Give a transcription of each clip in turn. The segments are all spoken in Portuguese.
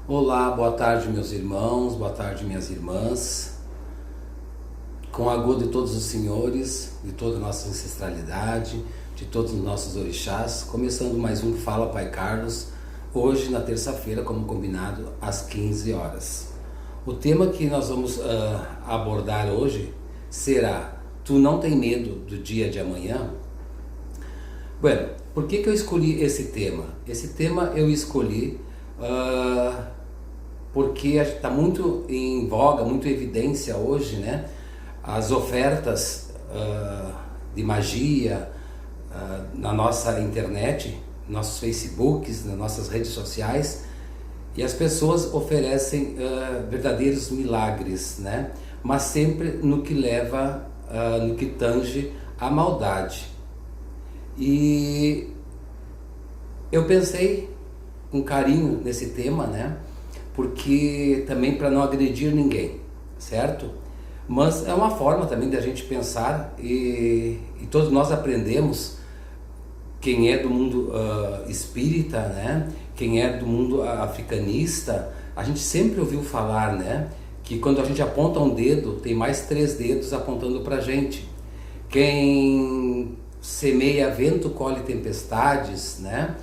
Olá, boa tarde meus irmãos, boa tarde minhas irmãs. Com a agouro de todos os senhores, de toda a nossa ancestralidade, de todos os nossos orixás, começando mais um Fala Pai Carlos, hoje na terça-feira, como combinado, às 15 horas. O tema que nós vamos abordar hoje será: Tu não tem medo do dia de amanhã? Bueno, por que eu escolhi esse tema? Esse tema eu escolhi porque está muito em voga, muito em evidência hoje, né? As ofertas de magia na nossa internet, nossos Facebooks, nas nossas redes sociais, e as pessoas oferecem verdadeiros milagres, né? Mas sempre no que leva, no que tange a maldade. E eu pensei com carinho nesse tema, né? Porque também para não agredir ninguém, certo? Mas é uma forma também de a gente pensar e todos nós aprendemos, quem é do mundo espírita, né? Quem é do mundo africanista, a gente sempre ouviu falar, né? Que quando a gente aponta um dedo, tem mais 3 dedos apontando pra gente. Quem semeia vento, colhe tempestades, né?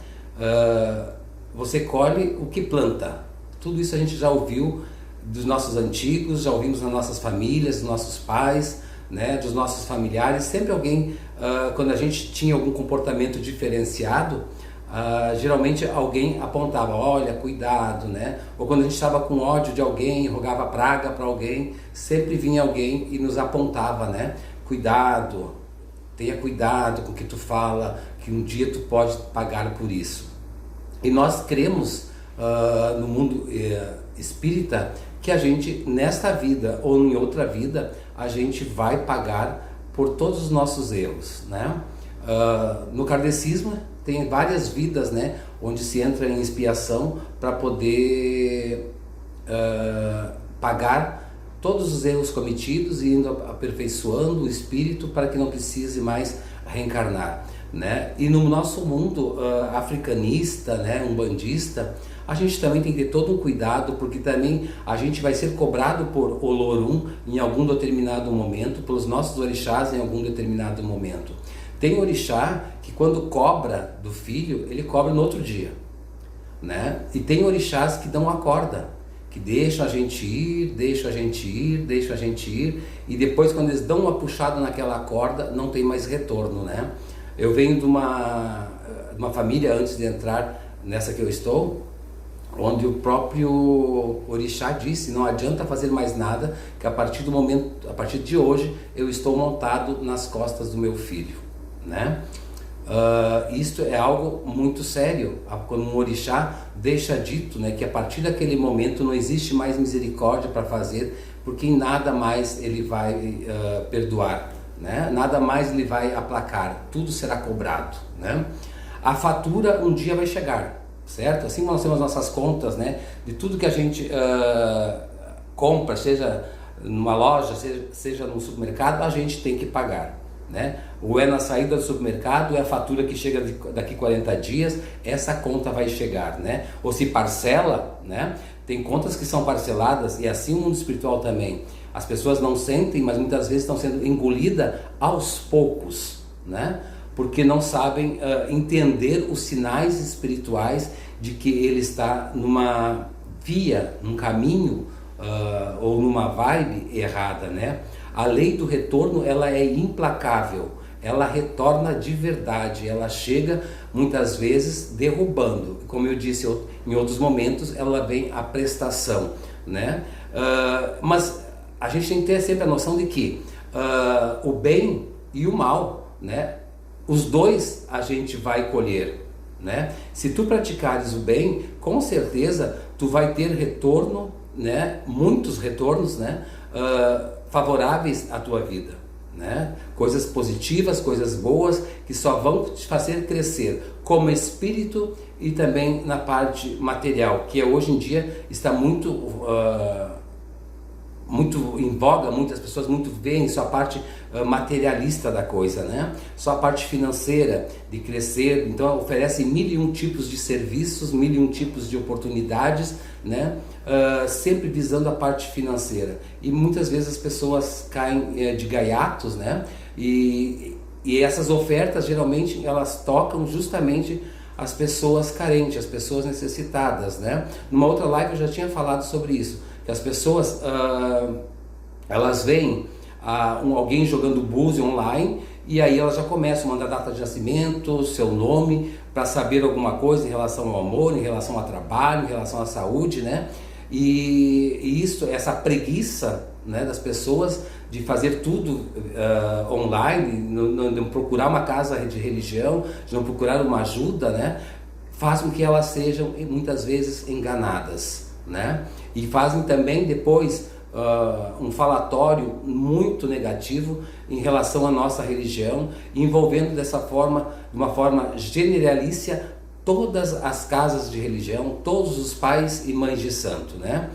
Você colhe o que planta. Tudo isso a gente já ouviu dos nossos antigos, já ouvimos nas nossas famílias, dos nossos pais, né, dos nossos familiares. Sempre alguém, quando a gente tinha algum comportamento diferenciado, geralmente alguém apontava: olha, cuidado, né? Ou quando a gente estava com ódio de alguém, rogava praga para alguém, sempre vinha alguém e nos apontava, né? Cuidado, tenha cuidado com o que tu fala, que um dia tu pode pagar por isso. E nós cremos no mundo espírita que a gente, nesta vida ou em outra vida, a gente vai pagar por todos os nossos erros, né? No kardecismo tem várias vidas, né, onde se entra em expiação para poder pagar todos os erros cometidos e indo aperfeiçoando o espírito para que não precise mais reencarnar, né? E no nosso mundo africanista, né, umbandista, a gente também tem que ter todo um cuidado, porque também a gente vai ser cobrado por Olorum em algum determinado momento, pelos nossos orixás em algum determinado momento. Tem orixá que quando cobra do filho, ele cobra no outro dia, né? E tem orixás que dão a corda, que deixam a gente ir, deixam a gente ir, deixam a gente ir, e depois quando eles dão uma puxada naquela corda, não tem mais retorno, né? Eu venho de uma família, antes de entrar nessa que eu estou, onde o próprio orixá disse: não adianta fazer mais nada, que a partir do momento, a partir de hoje, eu estou montado nas costas do meu filho, né? Isto é algo muito sério, quando um orixá deixa dito, né, que a partir daquele momento não existe mais misericórdia para fazer, porque em nada mais ele vai perdoar, né? Nada mais ele vai aplacar, tudo será cobrado, né? A fatura um dia vai chegar, certo? Assim como nós temos nossas contas, né, de tudo que a gente compra, seja numa loja, seja no supermercado, a gente tem que pagar, né? Ou é na saída do supermercado, é a fatura que chega daqui 40 dias, essa conta vai chegar, né? Ou se parcela, né? Tem contas que são parceladas, e assim o mundo espiritual também. As pessoas não sentem, mas muitas vezes estão sendo engolidas aos poucos, né? Porque não sabem entender os sinais espirituais de que ele está numa via, num caminho ou numa vibe errada, né? A lei do retorno, ela é implacável, ela retorna de verdade, ela chega muitas vezes derrubando. Como eu disse em outros momentos, ela vem a prestação, né? Mas a gente tem que ter sempre a noção de que o bem e o mal, né, os dois a gente vai colher, né? Se tu praticares o bem, com certeza tu vai ter retorno, né, muitos retornos, né, favoráveis à tua vida, né? Coisas positivas, coisas boas que só vão te fazer crescer como espírito e também na parte material, que hoje em dia está muito muito em voga, muitas pessoas muito veem só a parte materialista da coisa, né? Só a parte financeira de crescer, então oferece 1001 tipos de serviços, 1001 tipos de oportunidades, né? Sempre visando a parte financeira, e muitas vezes as pessoas caem de gaiatos, né? E essas ofertas geralmente elas tocam justamente as pessoas carentes, as pessoas necessitadas, né? Numa outra live eu já tinha falado sobre isso, que as pessoas elas veem alguém jogando búzio online, e aí elas já começam a mandar data de nascimento, seu nome, para saber alguma coisa em relação ao amor, em relação ao trabalho, em relação à saúde, né? E isso, essa preguiça, né, das pessoas de fazer tudo online, não procurar uma casa de religião, de não procurar uma ajuda, né, faz com que elas sejam muitas vezes enganadas, né? E fazem também depois um falatório muito negativo em relação à nossa religião, envolvendo de uma forma generalícia todas as casas de religião, todos os pais e mães de santo, né?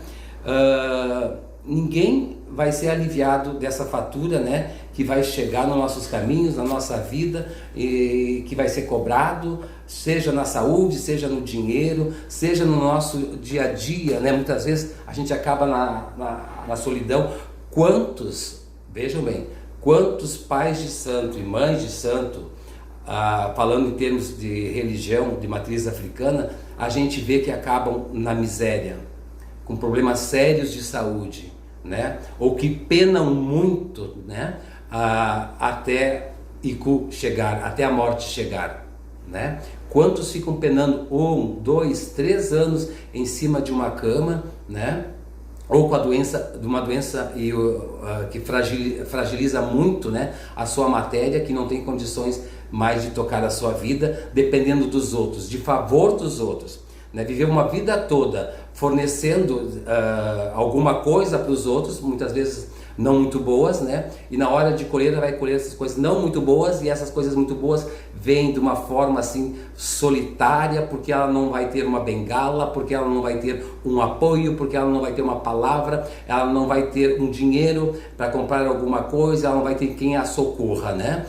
Ninguém vai ser aliviado dessa fatura, né, que vai chegar nos nossos caminhos, na nossa vida, e que vai ser cobrado, seja na saúde, seja no dinheiro, seja no nosso dia a dia, né? Muitas vezes a gente acaba na solidão. Vejam bem, quantos pais de santo e mães de santo, falando em termos de religião, de matriz africana, a gente vê que acabam na miséria, com problemas sérios de saúde, né? Ou que penam muito, né? Até Iku chegar, até a morte chegar, né? Quantos ficam penando 1, 2, 3 anos em cima de uma cama, né? Ou com uma doença que fragiliza muito, né, a sua matéria, que não tem condições mais de tocar a sua vida, dependendo dos outros, de favor dos outros, né? Viver uma vida toda fornecendo alguma coisa para os outros, muitas vezes não muito boas, né? E na hora de colher, ela vai colher essas coisas não muito boas, e essas coisas muito boas vêm de uma forma assim solitária, porque ela não vai ter uma bengala, porque ela não vai ter um apoio, porque ela não vai ter uma palavra, ela não vai ter um dinheiro para comprar alguma coisa, ela não vai ter quem a socorra, né?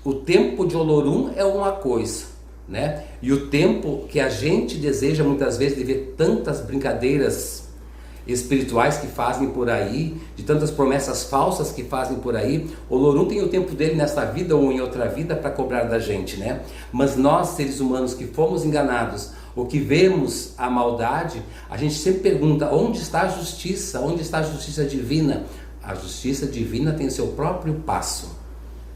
O tempo de Olorum é uma coisa, né? E o tempo que a gente deseja muitas vezes de ver tantas brincadeiras espirituais que fazem por aí, de tantas promessas falsas que fazem por aí, o Olorum tem o tempo dele nesta vida ou em outra vida para cobrar da gente, né? Mas nós, seres humanos que fomos enganados, ou que vemos a maldade, a gente sempre pergunta: onde está a justiça? Onde está a justiça divina? A justiça divina tem o seu próprio passo,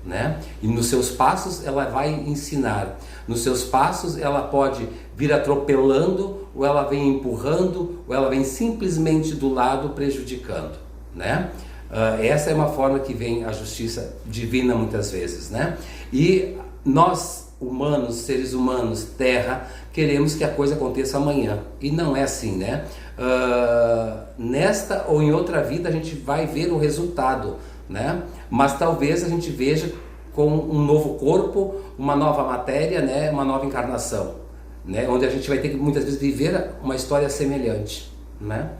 né? E nos seus passos ela vai ensinar, nos seus passos ela pode vir atropelando, ou ela vem empurrando, ou ela vem simplesmente do lado prejudicando, né? Essa é uma forma que vem a justiça divina muitas vezes, né? E nós humanos, seres humanos, terra, queremos que a coisa aconteça amanhã, e não é assim, né? Nesta ou em outra vida a gente vai ver o resultado, né? Mas talvez a gente veja com um novo corpo, uma nova matéria, né? Uma nova encarnação, né? Onde a gente vai ter que muitas vezes viver uma história semelhante, né?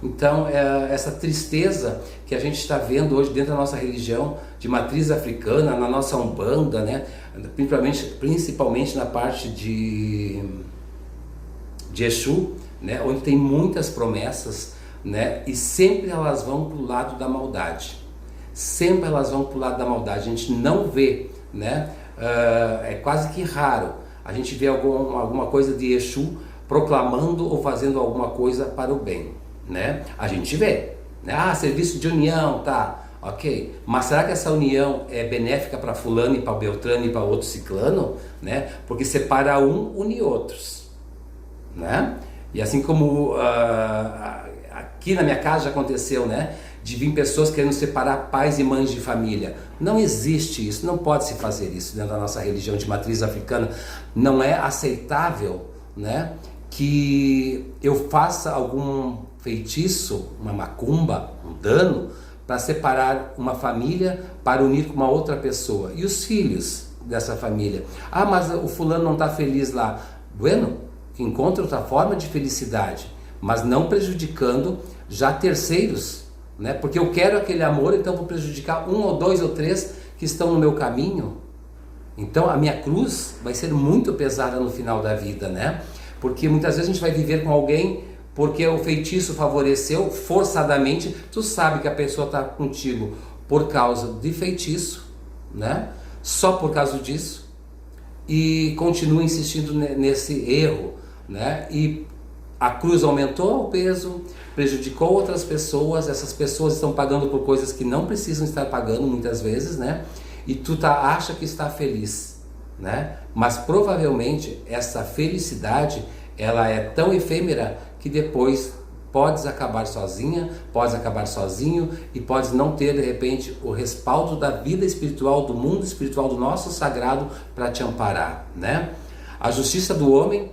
Então essa tristeza que a gente está vendo hoje dentro da nossa religião de matriz africana, na nossa Umbanda, né? Principalmente na parte de Exu, né? Onde tem muitas promessas, né? E sempre elas vão para o lado da maldade. Sempre elas vão para o lado da maldade. A gente não vê, né? É quase que raro a gente vê alguma coisa de Exu proclamando ou fazendo alguma coisa para o bem, né? A gente vê, né? Serviço de união, tá, ok, mas será que essa união é benéfica para fulano e para Beltrano e para outro ciclano, né? Porque separa um, une outros, né? E assim como aqui na minha casa já aconteceu, né? De vir pessoas querendo separar pais e mães de família. Não existe isso, não pode se fazer isso dentro da nossa religião de matriz africana. Não é aceitável, né, que eu faça algum feitiço, uma macumba, um dano, para separar uma família, para unir com uma outra pessoa. E os filhos dessa família? Mas o fulano não está feliz lá. Bueno, que encontre outra forma de felicidade. mas não prejudicando já terceiros, né? Porque eu quero aquele amor, então vou prejudicar um ou dois ou três que estão no meu caminho. Então a minha cruz vai ser muito pesada no final da vida, né? Porque muitas vezes a gente vai viver com alguém porque o feitiço favoreceu forçadamente. Tu sabe que a pessoa está contigo por causa de feitiço, né? Só por causa disso, e continua insistindo nesse erro, né? E a cruz aumentou o peso, prejudicou outras pessoas, essas pessoas estão pagando por coisas que não precisam estar pagando muitas vezes, né? E tu acha que está feliz, né? Mas provavelmente essa felicidade, ela é tão efêmera que depois podes acabar sozinha, podes acabar sozinho e podes não ter de repente o respaldo da vida espiritual, do mundo espiritual, do nosso sagrado para te amparar, né? A justiça do homem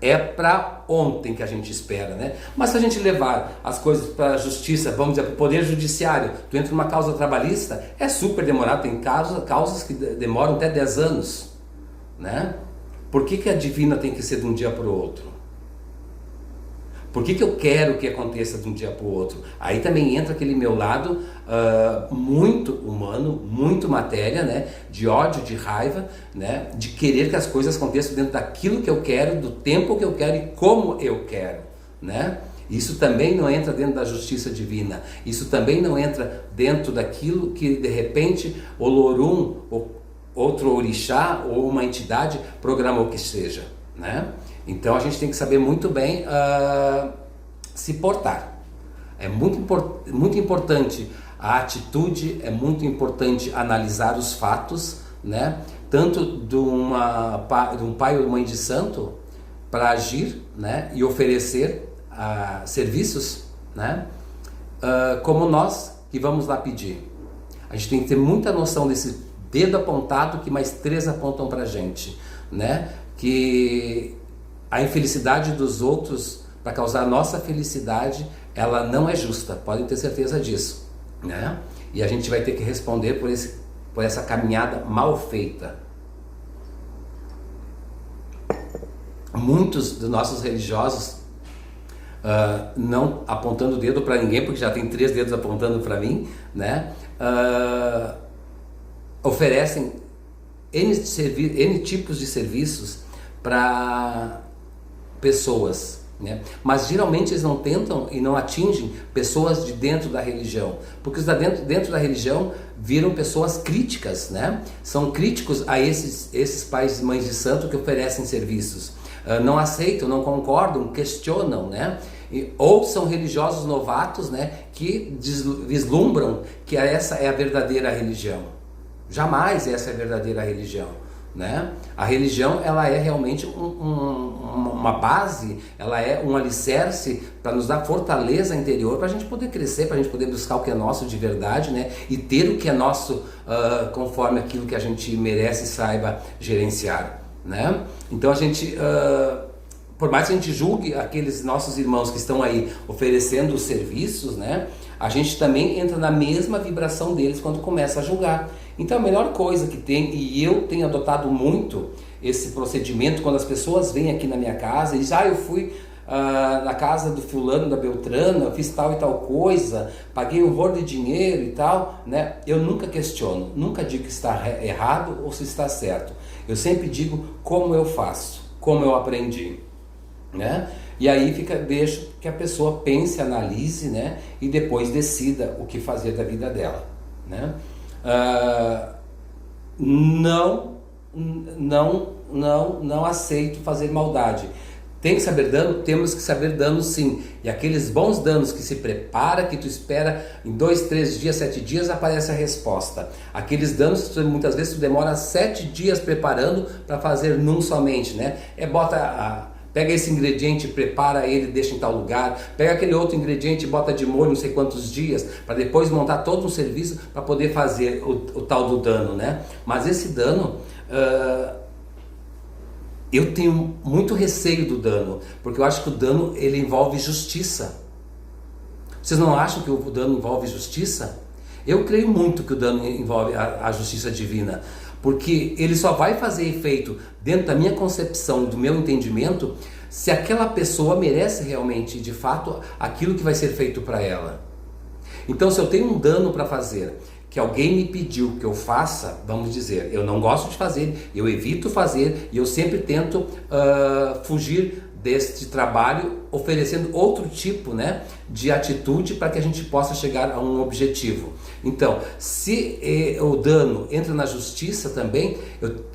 é para ontem que a gente espera, né? Mas se a gente levar as coisas para a justiça, vamos dizer, para o poder judiciário, tu entra numa causa trabalhista, é super demorado, tem causas que demoram até 10 anos, né? Por que a divina tem que ser de um dia para o outro? Por que eu quero que aconteça de um dia para o outro? Aí também entra aquele meu lado muito humano, muito matéria, né? De ódio, de raiva, né? De querer que as coisas aconteçam dentro daquilo que eu quero, do tempo que eu quero e como eu quero, né? Isso também não entra dentro da justiça divina. Isso também não entra dentro daquilo que de repente o Lorum, ou outro orixá ou uma entidade programou que seja, né? Então a gente tem que saber muito bem se portar. É muito importante a atitude, é muito importante analisar os fatos, né? Tanto de um pai ou mãe de santo para agir, né? E oferecer serviços, né? Como nós que vamos lá pedir. A gente tem que ter muita noção desse dedo apontado que mais 3 apontam para a gente, né? Que a infelicidade dos outros para causar a nossa felicidade, ela não é justa, podem ter certeza disso, né? E a gente vai ter que responder por essa caminhada mal feita. Muitos dos nossos religiosos, não apontando o dedo para ninguém, porque já tem 3 dedos apontando para mim, né? Oferecem N tipos de serviços para pessoas, né? Mas geralmente eles não tentam e não atingem pessoas de dentro da religião, porque os dentro da religião viram pessoas críticas, né? São críticos a esses pais e mães de santo que oferecem serviços, não aceitam, não concordam, questionam, né? Ou são religiosos novatos, né? Que vislumbram que essa é a verdadeira religião. Jamais essa é a verdadeira religião, né? A religião, ela é realmente uma base, ela é um alicerce para nos dar fortaleza interior, para a gente poder crescer, para a gente poder buscar o que é nosso de verdade, né? E ter o que é nosso conforme aquilo que a gente merece e saiba gerenciar, né? Então a gente, por mais que a gente julgue aqueles nossos irmãos que estão aí oferecendo os serviços, né? A gente também entra na mesma vibração deles quando começa a julgar. Então a melhor coisa que tem, e eu tenho adotado muito esse procedimento, quando as pessoas vêm aqui na minha casa e dizem, eu fui na casa do fulano, da Beltrana, eu fiz tal e tal coisa, paguei um horror de dinheiro e tal, né? Eu nunca questiono, nunca digo que está errado ou se está certo. Eu sempre digo como eu faço, como eu aprendi, né? E aí deixo que a pessoa pense, analise, né? E depois decida o que fazer da vida dela, né? Não aceito fazer maldade. Tem que saber dano? Temos que saber dano, sim. E aqueles bons danos que se prepara, que tu espera em 2, 3 dias, 7 dias, aparece a resposta. Aqueles danos, muitas vezes tu demora 7 dias preparando para fazer num somente, né? Pega esse ingrediente, prepara ele, deixa em tal lugar. Pega aquele outro ingrediente e bota de molho não sei quantos dias, para depois montar todo um serviço para poder fazer o tal do dano, né? Mas esse dano, eu tenho muito receio do dano, porque eu acho que o dano, ele envolve justiça. Vocês não acham que o dano envolve justiça? Eu creio muito que o dano envolve a justiça divina, porque ele só vai fazer efeito dentro da minha concepção, do meu entendimento, se aquela pessoa merece realmente, de fato, aquilo que vai ser feito para ela. Então, se eu tenho um dano para fazer, que alguém me pediu que eu faça, vamos dizer, eu não gosto de fazer, eu evito fazer e eu sempre tento fugir deste trabalho, oferecendo outro tipo, né, de atitude para que a gente possa chegar a um objetivo. Então, se o dano entra na justiça também,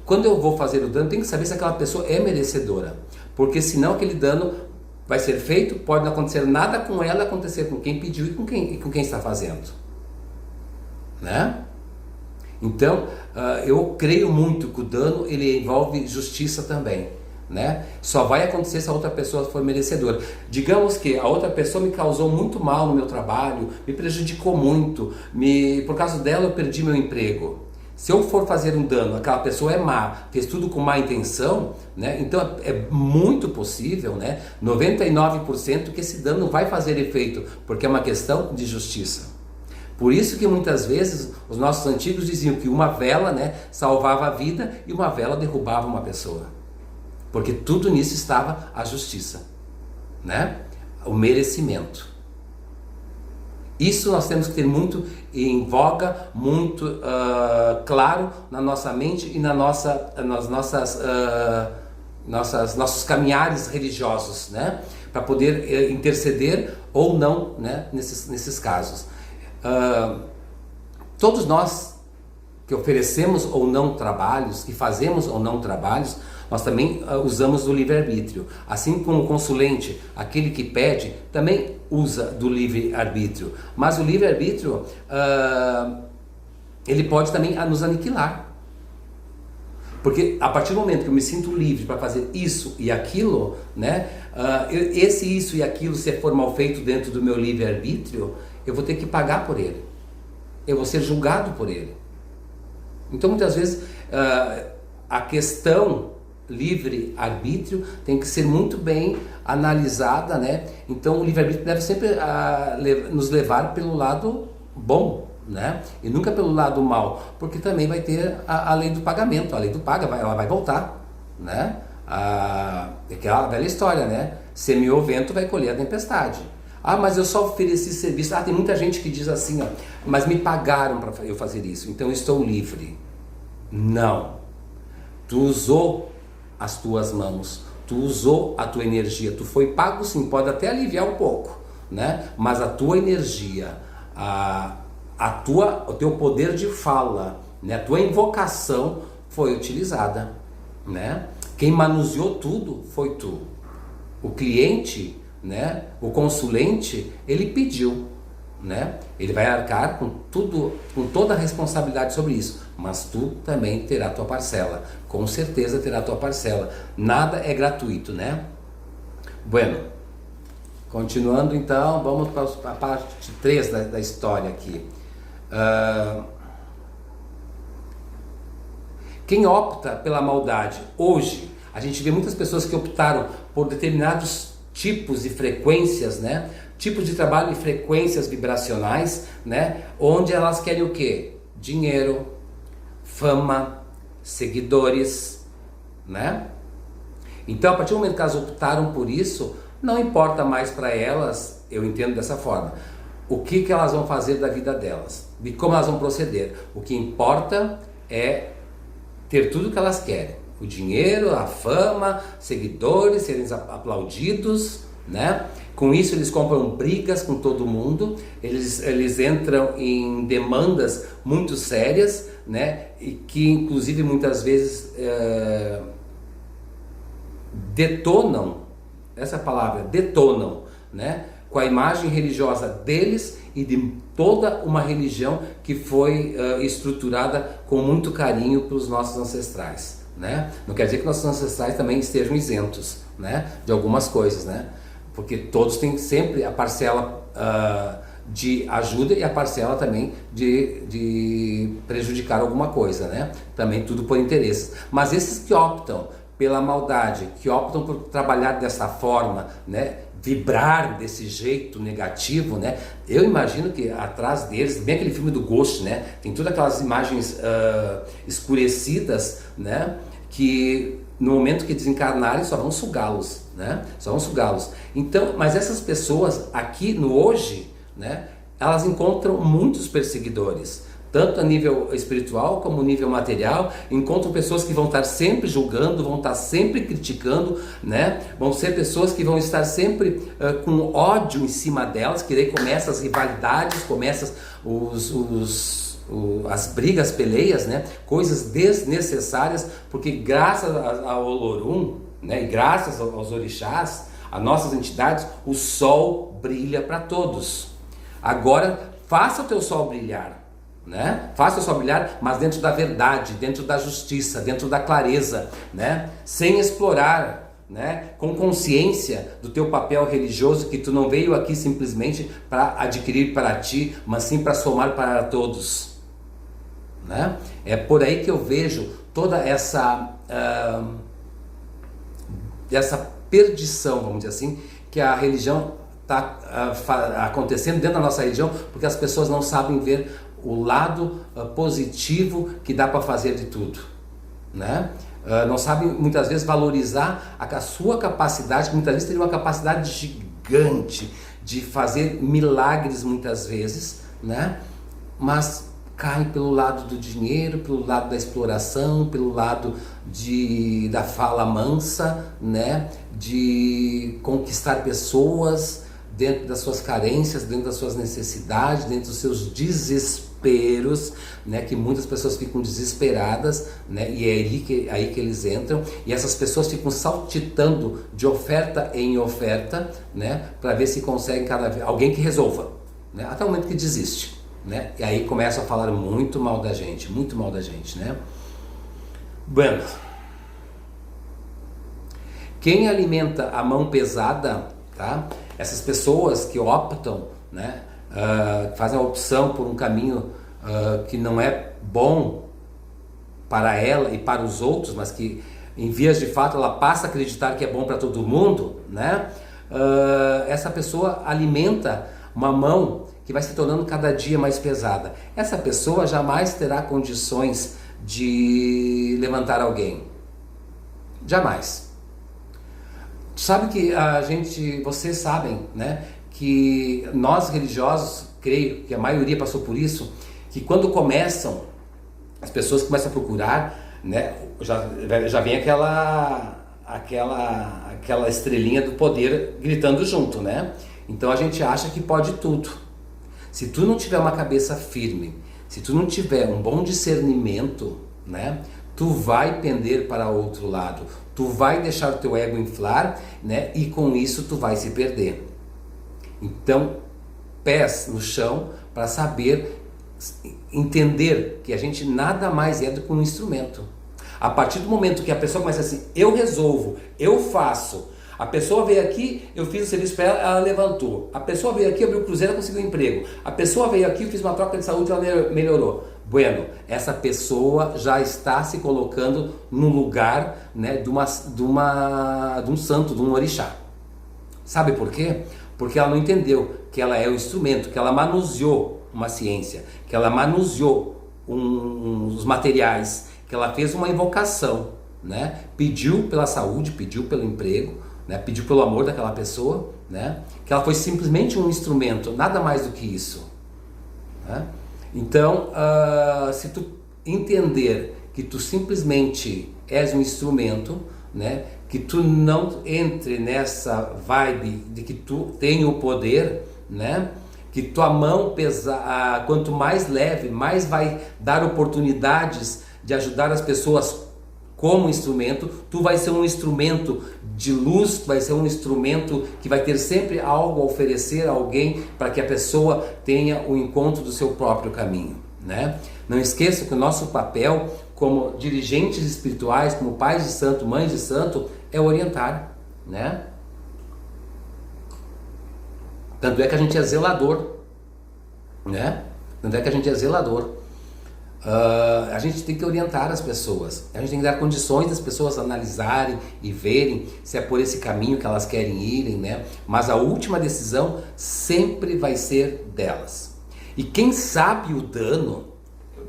quando eu vou fazer o dano, eu tenho que saber se aquela pessoa é merecedora, porque senão aquele dano vai ser feito, pode não acontecer nada com ela, acontecer com quem pediu e com quem está fazendo, né? Então, eu creio muito que o dano ele envolve justiça também, né? Só vai acontecer se a outra pessoa for merecedora. Digamos que a outra pessoa me causou muito mal no meu trabalho, me prejudicou muito, por causa dela eu perdi meu emprego. Se eu for fazer um dano, aquela pessoa é má, fez tudo com má intenção, né? Então é muito possível, né? 99% que esse dano vai fazer efeito, porque é uma questão de justiça. Por isso que muitas vezes os nossos antigos diziam que uma vela, né, salvava a vida e uma vela derrubava uma pessoa. Porque tudo nisso estava a justiça, né? O merecimento. Isso nós temos que ter muito em voga, muito claro na nossa mente e nas nossos caminhares religiosos, né? Para poder interceder ou não, né? nesses casos. Todos nós que oferecemos ou não trabalhos, que fazemos ou não trabalhos, nós também usamos do livre-arbítrio. Assim como o consulente, aquele que pede, também usa do livre-arbítrio. Mas o livre-arbítrio, ele pode também nos aniquilar. Porque a partir do momento que eu me sinto livre para fazer isso e aquilo, né, isso e aquilo, se for mal feito dentro do meu livre-arbítrio, eu vou ter que pagar por ele. Eu vou ser julgado por ele. Então, muitas vezes, a questão livre-arbítrio tem que ser muito bem analisada, né? Então, o livre-arbítrio deve sempre nos levar pelo lado bom, né? E nunca pelo lado mal, porque também vai ter a lei do pagamento. A lei do paga, ela vai voltar, né? Aquela velha história, né? Semeou o vento, vai colher a tempestade. Ah, mas eu só ofereci serviço. Tem muita gente que diz assim, mas me pagaram para eu fazer isso, então eu estou livre. Não. Tu usou as tuas mãos, tu usou a tua energia, tu foi pago sim, pode até aliviar um pouco, né? Mas a tua energia, o teu poder de fala, né? A tua invocação foi utilizada, né? Quem manuseou tudo foi tu. O cliente, né? O consulente, ele pediu, né? Ele vai arcar com tudo, com toda a responsabilidade sobre isso, mas tu também terá a tua parcela, com certeza terá a tua parcela. Nada é gratuito, né? Bueno, continuando então, vamos para a parte 3 da história aqui. Quem opta pela maldade hoje, a gente vê muitas pessoas que optaram por determinados tipos e frequências, né? Tipos de trabalho e frequências vibracionais, né? Onde elas querem o quê? Dinheiro, fama, seguidores, né? Então, a partir do momento que elas optaram por isso, não importa mais para elas, eu entendo dessa forma, o que elas vão fazer da vida delas, de como elas vão proceder. O que importa é ter tudo o que elas querem. O dinheiro, a fama, seguidores, serem aplaudidos, né? Com isso eles compram brigas com todo mundo, eles entram em demandas muito sérias, né? E que inclusive muitas vezes detonam, essa palavra, detonam, né? Com a imagem religiosa deles e de toda uma religião que foi estruturada com muito carinho pelos nossos ancestrais, né? Não quer dizer que nossos ancestrais também estejam isentos, né? De algumas coisas, né? Porque todos têm sempre a parcela de ajuda e a parcela também de prejudicar alguma coisa, né? Também tudo por interesses. Mas esses que optam pela maldade, que optam por trabalhar dessa forma, né? Vibrar desse jeito negativo, né? Eu imagino que atrás deles, bem aquele filme do Ghost, né? Tem todas aquelas imagens escurecidas, né? Que no momento que desencarnarem, só vão sugá-los, né? Só vão sugá-los. Então, mas essas pessoas aqui no hoje, né? Elas encontram muitos perseguidores, tanto a nível espiritual como a nível material. Encontram pessoas que vão estar sempre julgando, vão estar sempre criticando, né? Vão ser pessoas que vão estar sempre com ódio em cima delas, que daí começam as rivalidades, começam as brigas, peleias, né? Coisas desnecessárias, porque graças ao Olorum, né? E graças aos orixás, às nossas entidades, o sol brilha para todos. Agora, faça o teu sol brilhar. Né? Faça o sol brilhar, mas dentro da verdade, dentro da justiça, dentro da clareza, né? Sem explorar, né? Com consciência do teu papel religioso, que tu não veio aqui simplesmente para adquirir para ti, mas sim para somar para todos, né? É por aí que eu vejo toda essa perdição, vamos dizer assim, que a religião está acontecendo dentro da nossa religião, porque as pessoas não sabem ver o lado positivo que dá para fazer de tudo, né? Não sabem muitas vezes valorizar a sua capacidade, que muitas vezes tem uma capacidade gigante de fazer milagres muitas vezes, né? Mas cai pelo lado do dinheiro, pelo lado da exploração, pelo lado da fala mansa, né? De conquistar pessoas dentro das suas carências, dentro das suas necessidades, dentro dos seus desesperos, né, que muitas pessoas ficam desesperadas, né, e é aí que eles entram, e essas pessoas ficam saltitando de oferta em oferta, né, para ver se conseguem alguém que resolva, né, até o momento que desiste, né, e aí começam a falar muito mal da gente, né. Bueno, quem alimenta a mão pesada, tá? Essas pessoas que optam, né, fazem a opção por um caminho que não é bom para ela e para os outros, mas que em vias de fato ela passa a acreditar que é bom para todo mundo, né? Essa pessoa alimenta uma mão que vai se tornando cada dia mais pesada. Essa pessoa jamais terá condições de levantar alguém. Jamais. Sabe que vocês sabem, né, que nós religiosos, creio que a maioria passou por isso, que quando as pessoas começam a procurar, né, já vem aquela estrelinha do poder gritando junto, né? Então a gente acha que pode tudo. Se tu não tiver uma cabeça firme, se tu não tiver um bom discernimento, né, tu vai pender para outro lado, tu vai deixar o teu ego inflar, né, e com isso tu vai se perder. Então, pés no chão para saber entender que a gente nada mais é do que um instrumento. A partir do momento que a pessoa começa assim, eu resolvo, eu faço, a pessoa veio aqui, eu fiz o serviço para ela, ela levantou, a pessoa veio aqui, eu abri o cruzeiro, ela conseguiu um emprego, a pessoa veio aqui, eu fiz uma troca de saúde, ela melhorou. Bueno, essa pessoa já está se colocando no lugar, né, de um santo, de um orixá. Sabe por quê? Porque ela não entendeu que ela é o instrumento, que ela manuseou uma ciência, que ela manuseou os materiais, que ela fez uma invocação, né? Pediu pela saúde, pediu pelo emprego, né? Pediu pelo amor daquela pessoa, né? Que ela foi simplesmente um instrumento, nada mais do que isso, né? Então, se tu entender que tu simplesmente és um instrumento, né, que tu não entre nessa vibe de que tu tem o poder, né, que tua mão quanto mais leve, mais vai dar oportunidades de ajudar as pessoas como instrumento, tu vai ser um instrumento de luz, vai ser um instrumento que vai ter sempre algo a oferecer a alguém para que a pessoa tenha o encontro do seu próprio caminho, né? Não esqueça que o nosso papel como dirigentes espirituais, como pais de santo, mães de santo, é orientar, né? Tanto é que a gente é zelador, né? Tanto é que a gente é zelador. A gente tem que orientar as pessoas, a gente tem que dar condições das pessoas analisarem e verem se é por esse caminho que elas querem irem, né? Mas a última decisão sempre vai ser delas. E quem sabe o dano,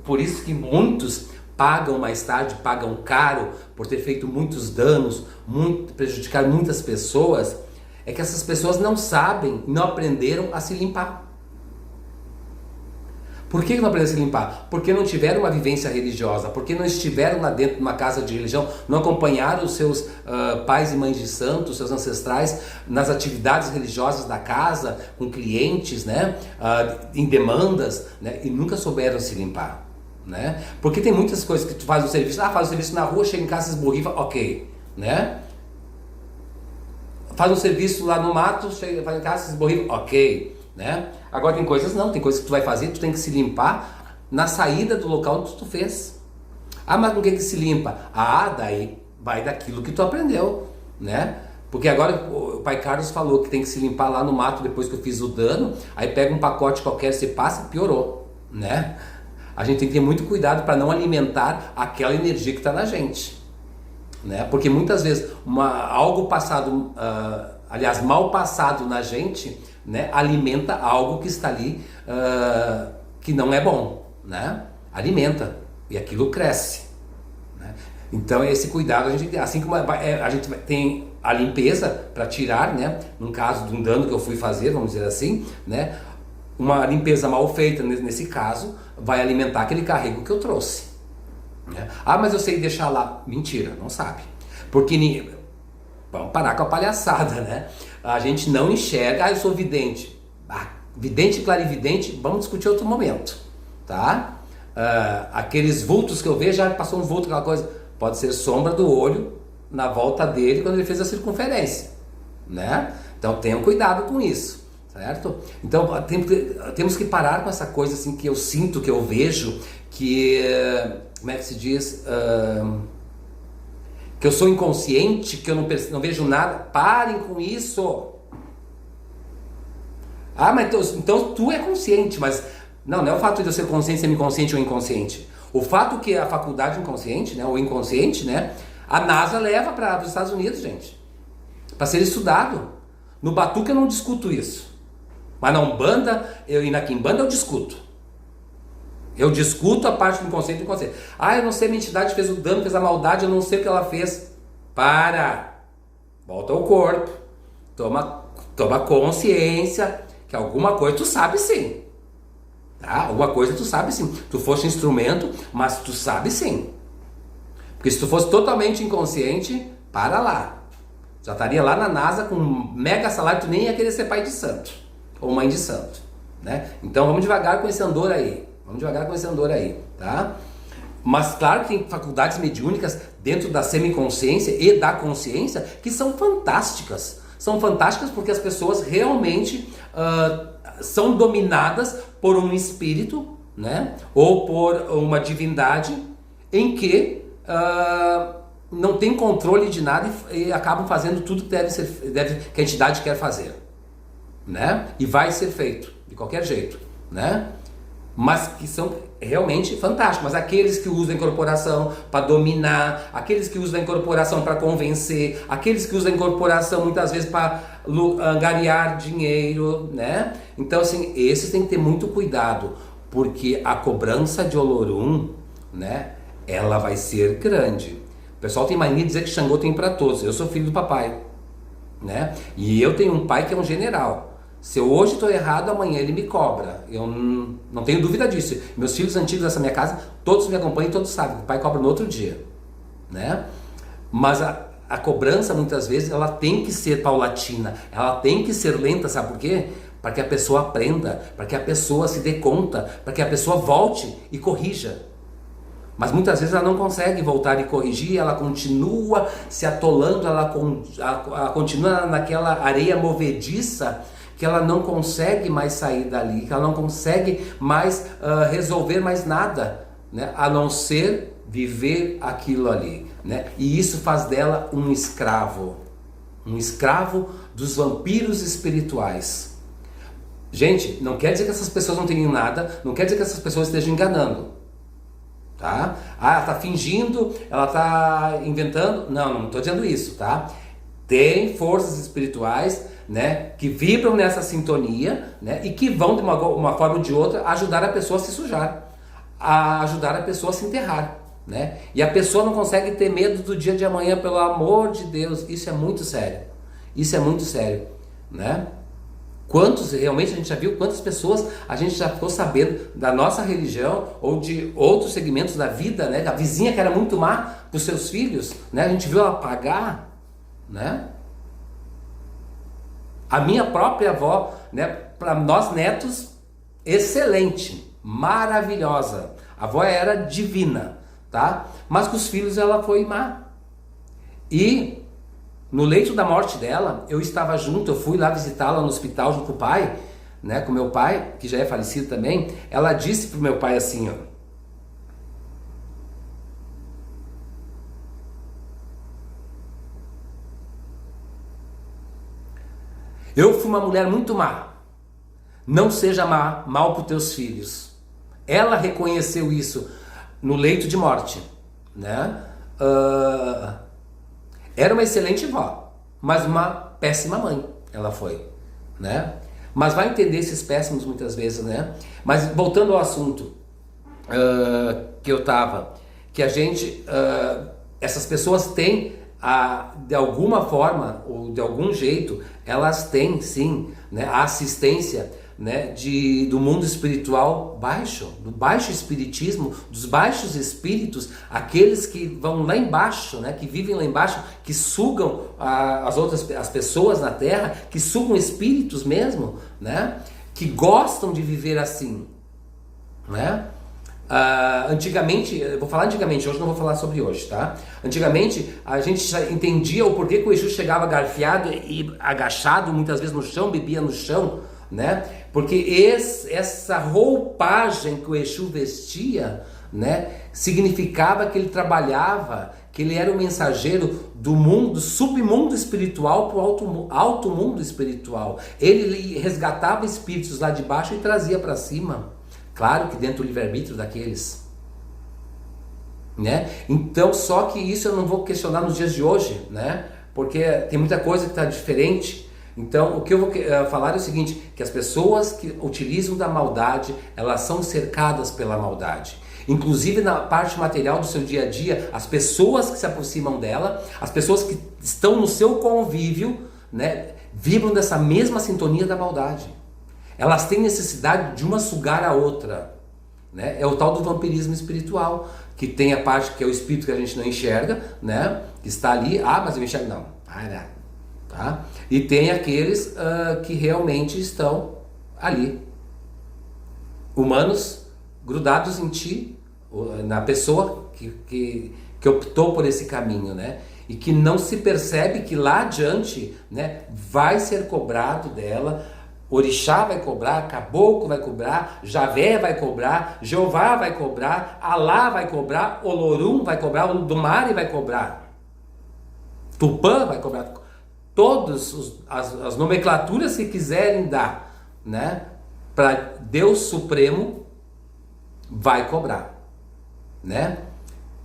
por isso que muitos pagam mais tarde, pagam caro por ter feito muitos danos, prejudicar muitas pessoas, é que essas pessoas não sabem, não aprenderam a se limpar. Por que não aprenderam a se limpar? Porque não tiveram uma vivência religiosa, porque não estiveram lá dentro de uma casa de religião, não acompanharam os seus pais e mães de santos, seus ancestrais, nas atividades religiosas da casa, com clientes, né? Em demandas, né? E nunca souberam se limpar. Né? Porque tem muitas coisas que tu faz no serviço, faz o serviço na rua, chega em casa, se esborrifa, ok, né? Faz um serviço lá no mato, chega, faz em casa, se esborrifa, ok, né? Agora tem coisas não, tem coisas que tu vai fazer, tu tem que se limpar na saída do local onde tu fez. Mas com que se limpa? Daí vai daquilo que tu aprendeu, né? Porque agora o pai Carlos falou que tem que se limpar lá no mato depois que eu fiz o dano, aí pega um pacote qualquer, se passa, piorou, né? A gente tem que ter muito cuidado para não alimentar aquela energia que está na gente, né? Porque muitas vezes algo passado, aliás, mal passado na gente, né, alimenta algo que está ali que não é bom, né? Alimenta e aquilo cresce, né? Então esse cuidado a gente, assim como a gente tem a limpeza para tirar, né? Num caso de um dano que eu fui fazer, vamos dizer assim, né? Uma limpeza mal feita nesse caso vai alimentar aquele carrego que eu trouxe, né? Mas eu sei deixar lá. Mentira, não sabe. Porque vamos parar com a palhaçada, né? A gente não enxerga. Eu sou vidente. Vidente e clarividente, vamos discutir outro momento, tá? Aqueles vultos que eu vejo, já passou um vulto, aquela coisa, pode ser sombra do olho na volta dele quando ele fez a circunferência, né? Então tenham cuidado com isso. Certo? Então temos que parar com essa coisa assim que eu sinto, que eu vejo, que, como é que se diz, que eu sou inconsciente, que eu não vejo nada. Parem com isso. Mas então tu é consciente, mas não é o fato de eu ser consciente, ser inconsciente ou inconsciente. O fato que a faculdade inconsciente, né, ou inconsciente, né, a NASA leva para os Estados Unidos, gente, para ser estudado. No Batuque eu não discuto isso. Mas na Umbanda e na Quimbanda eu discuto. Eu discuto a parte do inconsciente e do inconsciente. Eu não sei, minha entidade fez o dano, fez a maldade, eu não sei o que ela fez. Para! Volta ao corpo. Toma consciência que alguma coisa tu sabe sim. Tá? Alguma coisa tu sabe sim. Tu foste instrumento, mas tu sabe sim. Porque se tu fosse totalmente inconsciente, para lá. Já estaria lá na NASA com um mega salário, tu nem ia querer ser pai de santo. Ou mãe de santo, né? Então vamos devagar com esse andor aí. Tá? Mas claro que tem faculdades mediúnicas dentro da semiconsciência e da consciência que são fantásticas. São fantásticas porque as pessoas realmente são dominadas por um espírito, né? Ou por uma divindade em que não tem controle de nada e acabam fazendo tudo que que a entidade quer fazer. Né? E vai ser feito de qualquer jeito, né? Mas que são realmente fantásticos. Mas aqueles que usam a incorporação para dominar, aqueles que usam a incorporação para convencer, aqueles que usam a incorporação muitas vezes para angariar dinheiro, né? Então assim, esses têm que ter muito cuidado, porque a cobrança de Olorum, né, ela vai ser grande. O pessoal tem mania de dizer que Xangô tem para todos. Eu sou filho do papai, né? E eu tenho um pai que é um general. Se eu hoje estou errado, amanhã ele me cobra. Eu não tenho dúvida disso. Meus filhos antigos dessa minha casa, todos me acompanham e todos sabem que o pai cobra no outro dia, né? Mas a cobrança, muitas vezes, ela tem que ser paulatina. Ela tem que ser lenta, sabe por quê? Para que a pessoa aprenda, para que a pessoa se dê conta, para que a pessoa volte e corrija. Mas muitas vezes ela não consegue voltar e corrigir, ela continua se atolando, ela continua naquela areia movediça, que ela não consegue mais sair dali, que ela não consegue mais resolver mais nada, né? A não ser viver aquilo ali, né? E isso faz dela um escravo dos vampiros espirituais. Gente, não quer dizer que essas pessoas não tenham nada, não quer dizer que essas pessoas estejam enganando, tá? Ela está fingindo, ela está inventando, não estou dizendo isso, tá? Tem forças espirituais, né, que vibram nessa sintonia, né, e que vão de uma forma ou de outra ajudar a pessoa a se sujar, a ajudar a pessoa a se enterrar, né? E a pessoa não consegue ter medo do dia de amanhã, pelo amor de Deus. Isso é muito sério. Isso é muito sério, né? Quantos, realmente a gente já viu quantas pessoas a gente já ficou sabendo da nossa religião ou de outros segmentos da vida, né? A vizinha que era muito má para os seus filhos, né? A gente viu ela pagar, né? A minha própria avó, né? Para nós netos, excelente, maravilhosa. A avó era divina, tá? Mas com os filhos ela foi má. E no leito da morte dela, eu estava junto, eu fui lá visitá-la no hospital junto com o pai, né, com meu pai, que já é falecido também. Ela disse pro meu pai assim, ó: eu fui uma mulher muito má, não seja má, mal para os teus filhos. Ela reconheceu isso no leito de morte, né? Era uma excelente vó, mas uma péssima mãe ela foi, né? Mas vai entender esses péssimos muitas vezes, né? Mas voltando ao assunto que eu tava, que a gente, essas pessoas têm, de alguma forma ou de algum jeito, elas têm sim, né, a assistência, né, do mundo espiritual baixo, do baixo espiritismo, dos baixos espíritos, aqueles que vão lá embaixo, né, que vivem lá embaixo, que sugam as pessoas na Terra, que sugam espíritos mesmo, né, que gostam de viver assim, né? Antigamente, eu vou falar antigamente, hoje não vou falar sobre hoje, tá? Antigamente a gente já entendia o porquê que o Exu chegava garfiado e agachado, muitas vezes no chão, bebia no chão, né? Porque essa roupagem que o Exu vestia, né, significava que ele trabalhava, que ele era o mensageiro do mundo, do submundo espiritual para o alto mundo espiritual. Ele resgatava espíritos lá de baixo e trazia para cima. Claro que dentro do livre-arbítrio daqueles, né? Então, só que isso eu não vou questionar nos dias de hoje, né? Porque tem muita coisa que está diferente. Então, o que eu vou falar é o seguinte, que as pessoas que utilizam da maldade, elas são cercadas pela maldade. Inclusive na parte material do seu dia a dia, as pessoas que se aproximam dela, as pessoas que estão no seu convívio, né, vibram dessa mesma sintonia da maldade. Elas têm necessidade de uma sugar a outra, né? É o tal do vampirismo espiritual, que tem a parte que é o espírito que a gente não enxerga, né? Que está ali, mas eu enxergo, não, tá? E tem aqueles que realmente estão ali, humanos grudados em ti, na pessoa que optou por esse caminho, né? E que não se percebe que lá adiante, né, vai ser cobrado dela. Orixá vai cobrar, Caboclo vai cobrar, Javé vai cobrar, Jeová vai cobrar, Alá vai cobrar, Olorum vai cobrar, Olodumare vai cobrar, Tupã vai cobrar. Todas as nomenclaturas que quiserem dar, né, para Deus Supremo, vai cobrar, né?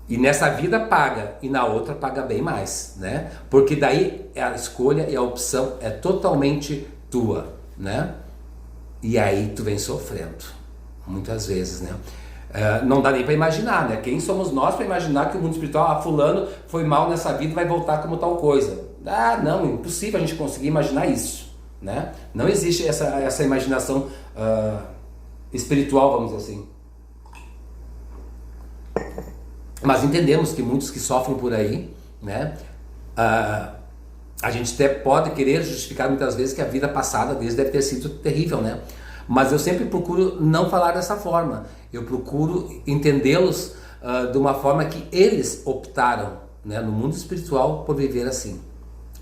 E nessa vida paga, e na outra paga bem mais, né? Porque daí a escolha e a opção é totalmente tua, né? E aí tu vem sofrendo muitas vezes, né? Não dá nem para imaginar, né? Quem somos nós para imaginar que o mundo espiritual, fulano foi mal nessa vida e vai voltar como tal coisa? Não, impossível a gente conseguir imaginar isso, né? Não existe essa imaginação espiritual, vamos dizer assim. Mas entendemos que muitos que sofrem por aí, né? A gente até pode querer justificar muitas vezes que a vida passada deles deve ter sido terrível, né? Mas eu sempre procuro não falar dessa forma. Eu procuro entendê-los de uma forma que eles optaram, né, no mundo espiritual por viver assim,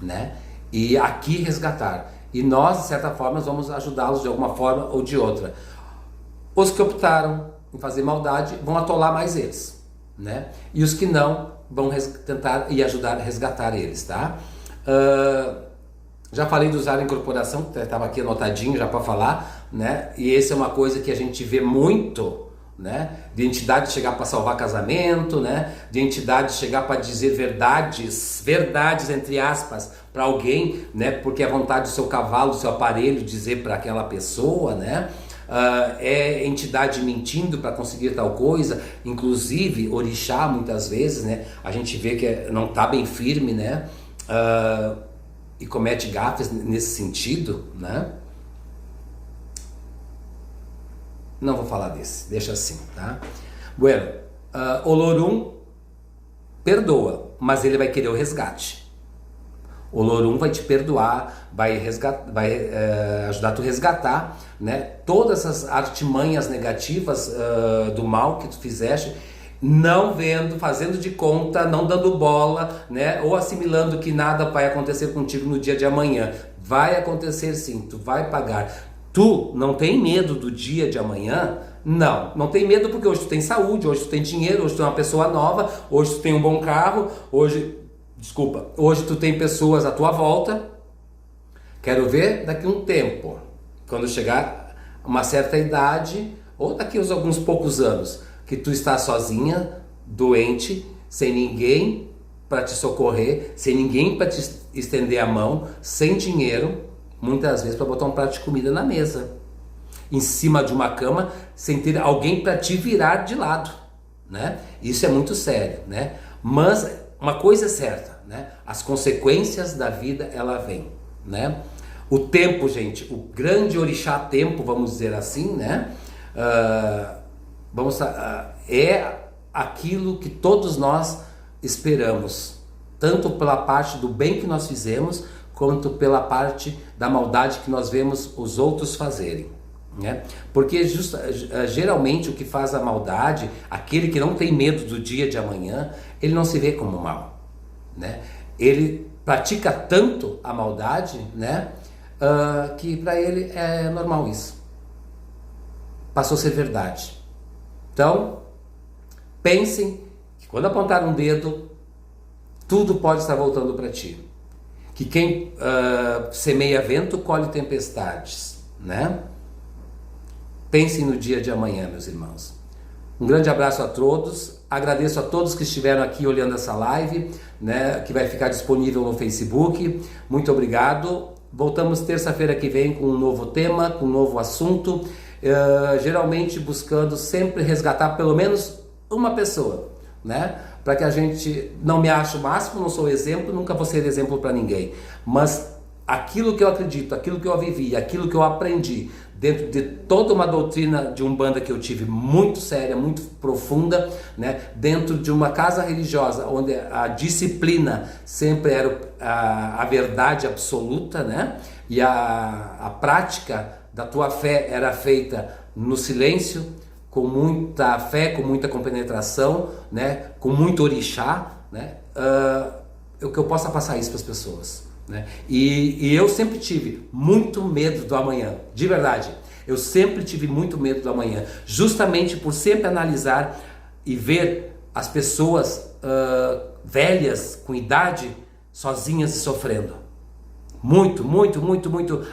né? E aqui resgatar. E nós, de certa forma, vamos ajudá-los de alguma forma ou de outra. Os que optaram em fazer maldade vão atolar mais eles, né? E os que não vão tentar e ajudar a resgatar eles, tá? Já falei do usar a incorporação, estava aqui anotadinho já para falar, né? E essa é uma coisa que a gente vê muito, né? De entidade chegar para salvar casamento, né? De entidade chegar para dizer verdades entre aspas, para alguém, né? Porque é a vontade do seu cavalo, do seu aparelho dizer para aquela pessoa, né? é entidade mentindo para conseguir tal coisa, inclusive orixá muitas vezes, né? A gente vê que não está bem firme, né? E comete gafes nesse sentido, né? Não vou falar desse, deixa assim, tá? Bueno, Olorum perdoa, mas ele vai querer o resgate. Olorum vai te perdoar, vai ajudar tu a resgatar, né, todas essas artimanhas negativas do mal que tu fizeste, não vendo, fazendo de conta, não dando bola, né, ou assimilando que nada vai acontecer contigo no dia de amanhã. Vai acontecer sim, tu vai pagar. Tu não tem medo do dia de amanhã? Não tem medo porque hoje tu tem saúde, hoje tu tem dinheiro, hoje tu é uma pessoa nova, hoje tu tem um bom carro, hoje tu tem pessoas à tua volta. Quero ver daqui a um tempo, quando chegar uma certa idade, ou daqui a alguns poucos anos, que tu está sozinha, doente, sem ninguém para te socorrer, sem ninguém para te estender a mão, sem dinheiro, muitas vezes para botar um prato de comida na mesa, em cima de uma cama, sem ter alguém para te virar de lado, né? Isso é muito sério, né? Mas uma coisa é certa, né? As consequências da vida, ela vem, né? O tempo, gente, o grande orixá tempo, vamos dizer assim, né? É aquilo que todos nós esperamos, tanto pela parte do bem que nós fizemos, quanto pela parte da maldade que nós vemos os outros fazerem, né? Porque geralmente o que faz a maldade, aquele que não tem medo do dia de amanhã, ele não se vê como mal, né? Ele pratica tanto a maldade, né, que para ele é normal isso. Passou a ser verdade. Então, pensem que quando apontar um dedo, tudo pode estar voltando para ti. Que quem semeia vento, colhe tempestades, né? Pensem no dia de amanhã, meus irmãos. Um grande abraço a todos. Agradeço a todos que estiveram aqui olhando essa live, né, que vai ficar disponível no Facebook. Muito obrigado. Voltamos terça-feira que vem com um novo tema, com um novo assunto. Geralmente buscando sempre resgatar pelo menos uma pessoa, né? Para que a gente não me ache o máximo, não sou exemplo, nunca vou ser exemplo para ninguém. Mas aquilo que eu acredito, aquilo que eu vivi, aquilo que eu aprendi dentro de toda uma doutrina de Umbanda que eu tive muito séria, muito profunda, né? Dentro de uma casa religiosa onde a disciplina sempre era a verdade absoluta, né? E a prática da tua fé era feita no silêncio, com muita fé, com muita compenetração, né? Com muito orixá, né? Que eu possa passar isso para as pessoas, né? E eu sempre tive muito medo do amanhã, de verdade. Eu sempre tive muito medo do amanhã, justamente por sempre analisar e ver as pessoas velhas, com idade, sozinhas e sofrendo. Muito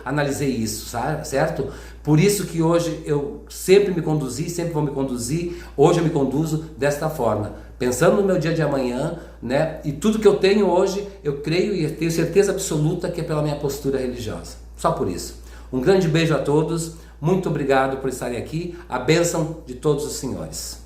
analisei isso, sabe? Certo? Por isso que hoje eu sempre me conduzi, sempre vou me conduzir. Hoje eu me conduzo desta forma, pensando no meu dia de amanhã, né? E tudo que eu tenho hoje, eu creio e tenho certeza absoluta que é pela minha postura religiosa. Só por isso. Um grande beijo a todos. Muito obrigado por estarem aqui. A bênção de todos os senhores.